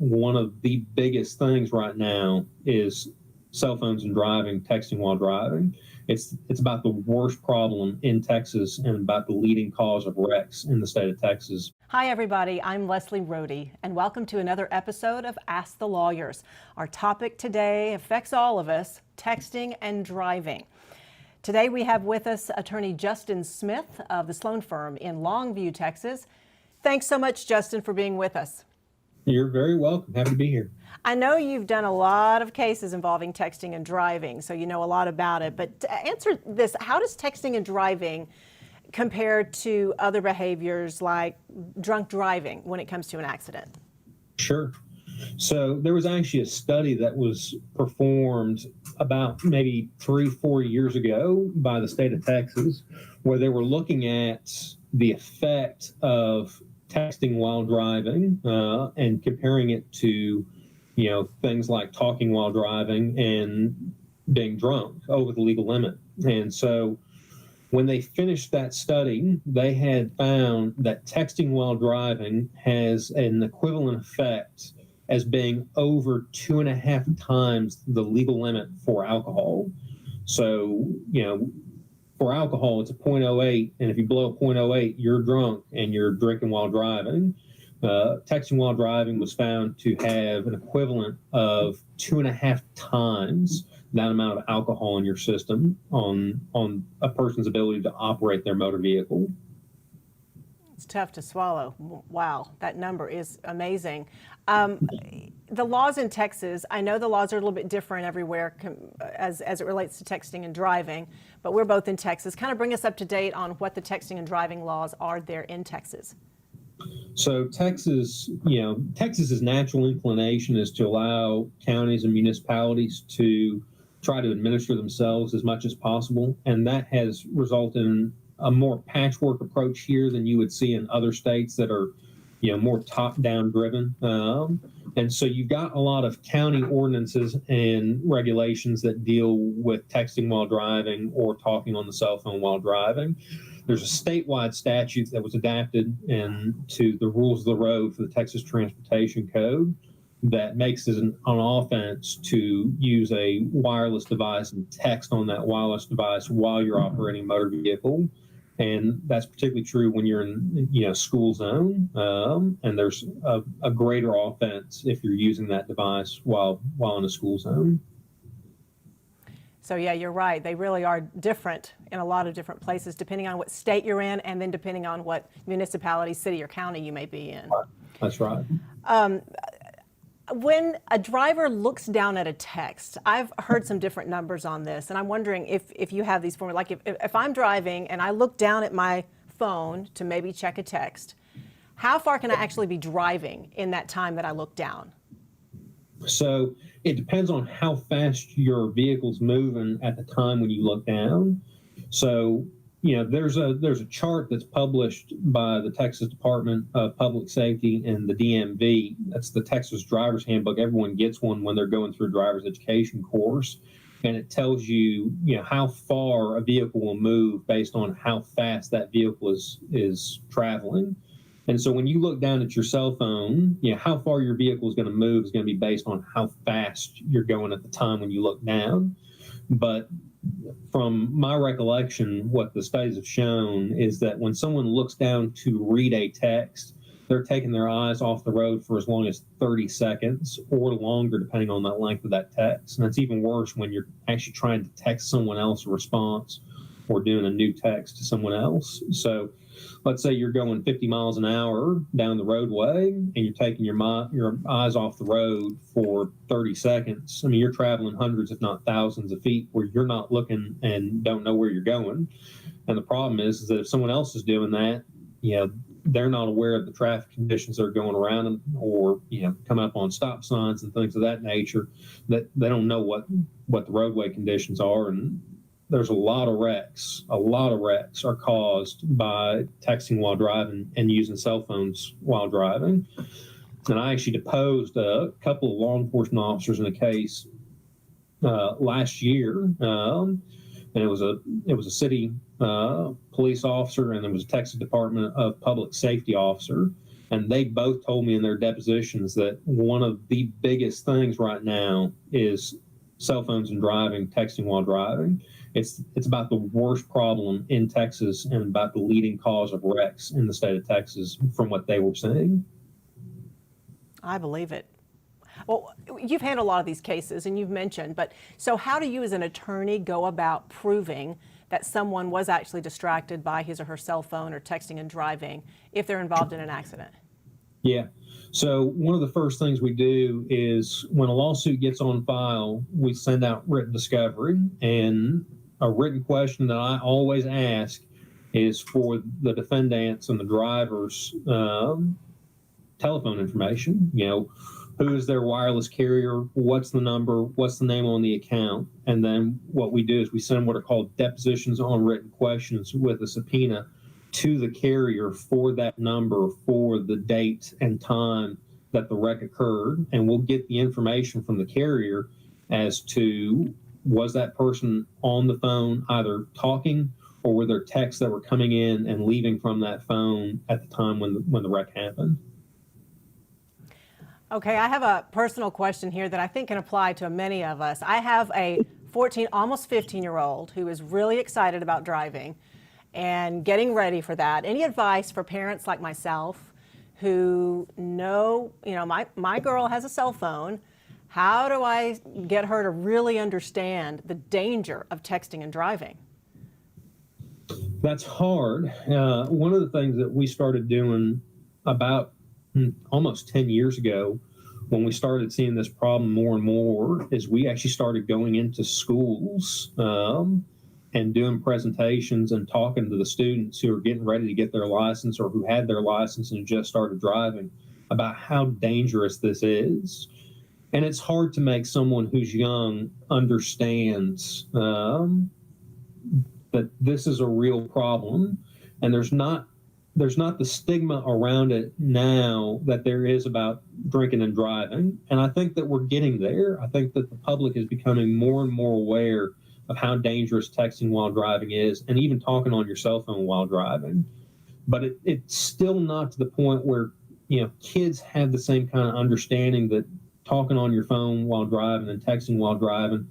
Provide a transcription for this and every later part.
one of the biggest things right now is cell phones and driving, texting while driving. It's about the worst problem in Texas and about the leading cause of wrecks in the state of Texas. Hi, everybody. I'm Leslie Rohde, and welcome to another episode of Ask the Lawyers. Our topic today affects all of us, texting and driving. Today we have with us attorney Justin Smith of the Sloan Firm in Longview, Texas. Thanks so much, Justin, for being with us. You're very welcome. Happy to be here. I know you've done a lot of cases involving texting and driving, so you know a lot about it. But to answer this, how does texting and driving compare to other behaviors like drunk driving when it comes to an accident? Sure. So there was actually a study that was performed about maybe 3-4 years ago by the state of Texas, where they were looking at the effect of texting while driving and comparing it to, things like talking while driving and being drunk over the legal limit. And so when they finished that study, they had found that texting while driving has an equivalent effect as being over 2.5 times the legal limit for alcohol. So, for alcohol, it's a 0.08, and if you blow a 0.08, you're drunk and you're drinking while driving. Texting while driving was found to have an equivalent of 2.5 times that amount of alcohol in your system on a person's ability to operate their motor vehicle. It's tough to swallow. Wow, that number is amazing. The laws in Texas, I know the laws are a little bit different everywhere as it relates to texting and driving, but we're both in Texas. Kind of bring us up to date on what the texting and driving laws are there in Texas. So Texas's natural inclination is to allow counties and municipalities to try to administer themselves as much as possible, and that has resulted in a more patchwork approach here than you would see in other states that are, more top-down driven. And so you've got a lot of county ordinances and regulations that deal with texting while driving or talking on the cell phone while driving. There's a statewide statute that was adapted into the rules of the road for the Texas Transportation Code that makes it an offense to use a wireless device and text on that wireless device while you're operating a motor vehicle. And that's particularly true when you're in, school zone. And there's a greater offense if you're using that device while in a school zone. So yeah, you're right. They really are different in a lot of different places, depending on what state you're in, and then depending on what municipality, city, or county you may be in. That's right. When a driver looks down at a text, I've heard some different numbers on this, and I'm wondering if you have these for me. Like if I'm driving and I look down at my phone to maybe check a text, how far can I actually be driving in that time that I look down? So it depends on how fast your vehicle's moving at the time when you look down. So, there's a chart that's published by the Texas Department of Public Safety and the DMV. That's the Texas Driver's Handbook. Everyone gets one when they're going through a driver's education course. And it tells you, how far a vehicle will move based on how fast that vehicle is traveling. And so when you look down at your cell phone, how far your vehicle is going to move is going to be based on how fast you're going at the time when you look down. But from my recollection, what the studies have shown is that when someone looks down to read a text, they're taking their eyes off the road for as long as 30 seconds or longer, depending on the length of that text. And it's even worse when you're actually trying to text someone else a response or doing a new text to someone else. So let's say you're going 50 miles an hour down the roadway and you're taking your eyes off the road for 30 seconds. I mean, you're traveling hundreds, if not thousands of feet where you're not looking and don't know where you're going. And the problem is that if someone else is doing that, they're not aware of the traffic conditions that are going around them or, come up on stop signs and things of that nature, that they don't know what the roadway conditions are. And there's a lot of wrecks. A lot of wrecks are caused by texting while driving and using cell phones while driving. And I actually deposed a couple of law enforcement officers in a case last year, and it was a city police officer, and there was a Texas Department of Public Safety officer. And they both told me in their depositions that one of the biggest things right now is cell phones and driving, texting while driving. It's about the worst problem in Texas and about the leading cause of wrecks in the state of Texas from what they were saying. I believe it. Well, you've handled a lot of these cases and you've mentioned, but so how do you as an attorney go about proving that someone was actually distracted by his or her cell phone or texting and driving if they're involved in an accident? Yeah. So one of the first things we do is when a lawsuit gets on file, we send out written discovery, and a written question that I always ask is for the defendants and the drivers' telephone information. Who is their wireless carrier? What's the number? What's the name on the account? And then what we do is we send what are called depositions on written questions with a subpoena to the carrier for that number, for the date and time that the wreck occurred. And we'll get the information from the carrier as to was that person on the phone either talking or were there texts that were coming in and leaving from that phone at the time when the wreck happened. Okay, I have a personal question here that I think can apply to many of us. I have a 14, almost 15-year-old who is really excited about driving and getting ready for that. Any advice for parents like myself who know, my girl has a cell phone. How do I get her to really understand the danger of texting and driving? That's hard. One of the things that we started doing about almost 10 years ago, when we started seeing this problem more and more, is we actually started going into schools and doing presentations and talking to the students who are getting ready to get their license or who had their license and just started driving about how dangerous this is. And it's hard to make someone who's young understand that this is a real problem, and there's not the stigma around it now that there is about drinking and driving. And I think that we're getting there. I think that the public is becoming more and more aware of how dangerous texting while driving is, and even talking on your cell phone while driving. But it's still not to the point where kids have the same kind of understanding that talking on your phone while driving and texting while driving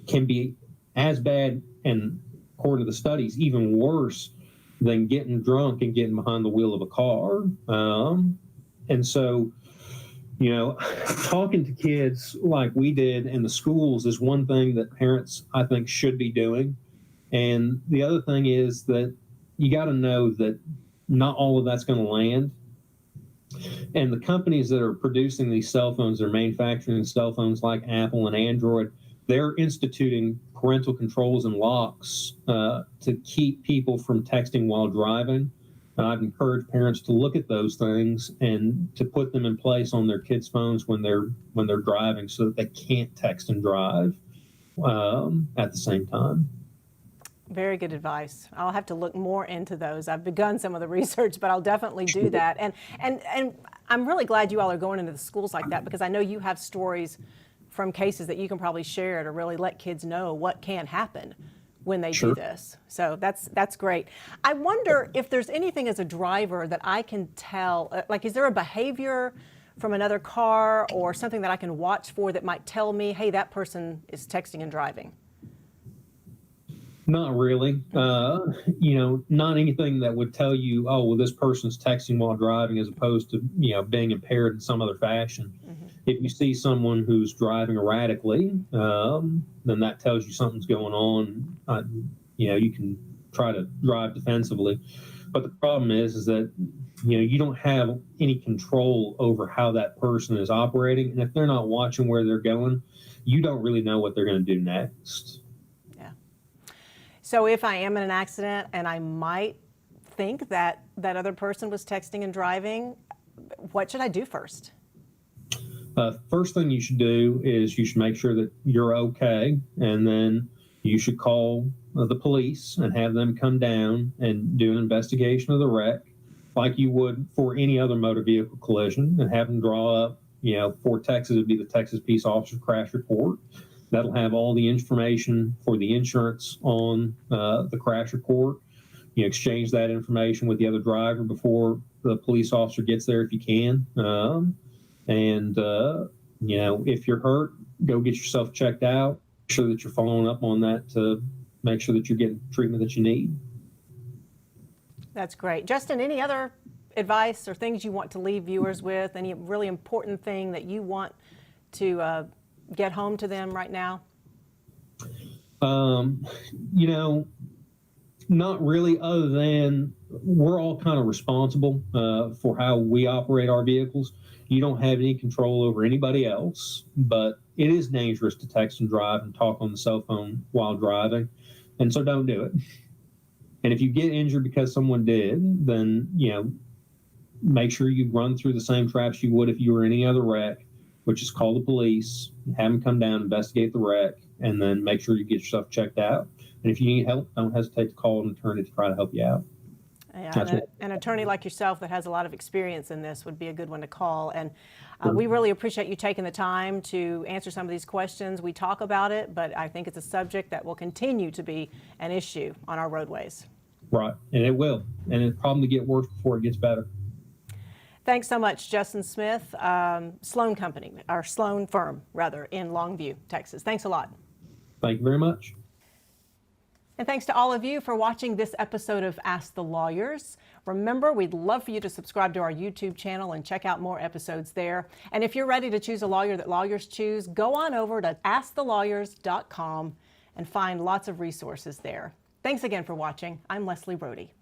can be as bad, and according to the studies, even worse than getting drunk and getting behind the wheel of a car. And so, talking to kids like we did in the schools is one thing that parents, I think, should be doing. And the other thing is that you got to know that not all of that's going to land. And the companies that are producing these cell phones, they're manufacturing cell phones like Apple and Android, they're instituting parental controls and locks to keep people from texting while driving. And I'd encourage parents to look at those things and to put them in place on their kids' phones when they're driving, so that they can't text and drive at the same time. Very good advice. I'll have to look more into those. I've begun some of the research, but I'll definitely do that. And I'm really glad you all are going into the schools like that, because I know you have stories from cases that you can probably share to really let kids know what can happen when they do this. So that's great. I wonder if there's anything as a driver that I can tell, like, is there a behavior from another car or something that I can watch for that might tell me, hey, that person is texting and driving? Not really. Not anything that would tell you, oh, well, this person's texting while driving, as opposed to, being impaired in some other fashion. Mm-hmm. If you see someone who's driving erratically, then that tells you something's going on. You can try to drive defensively. But the problem is that, you don't have any control over how that person is operating. And if they're not watching where they're going, you don't really know what they're going to do next. So if I am in an accident and I might think that that other person was texting and driving, what should I do first? First thing you should do is you should make sure that you're okay, and then you should call the police and have them come down and do an investigation of the wreck like you would for any other motor vehicle collision, and have them draw up, for Texas, it'd be the Texas Peace Officer Crash Report. That'll have all the information for the insurance on the crash report. You exchange that information with the other driver before the police officer gets there if you can. And if you're hurt, go get yourself checked out. Make sure that you're following up on that to make sure that you're getting treatment that you need. That's great. Justin, any other advice or things you want to leave viewers with? Any really important thing that you want to get home to them right now? Not really, other than we're all kind of responsible for how we operate our vehicles. You don't have any control over anybody else, but it is dangerous to text and drive and talk on the cell phone while driving. And so don't do it. And if you get injured because someone did, then, make sure you run through the same traps you would if you were any other wreck, which is call the police, have them come down, investigate the wreck, and then make sure you get yourself checked out. And if you need help, don't hesitate to call an attorney to try to help you out. Yeah, an attorney like yourself that has a lot of experience in this would be a good one to call. And we really appreciate you taking the time to answer some of these questions. We talk about it, but I think it's a subject that will continue to be an issue on our roadways. Right, and it will. And it'll probably get worse before it gets better. Thanks so much, Justin Smith, Sloan Firm, in Longview, Texas. Thanks a lot. Thank you very much. And thanks to all of you for watching this episode of Ask the Lawyers. Remember, we'd love for you to subscribe to our YouTube channel and check out more episodes there. And if you're ready to choose a lawyer that lawyers choose, go on over to askthelawyer.com and find lots of resources there. Thanks again for watching. I'm Leslie Brody.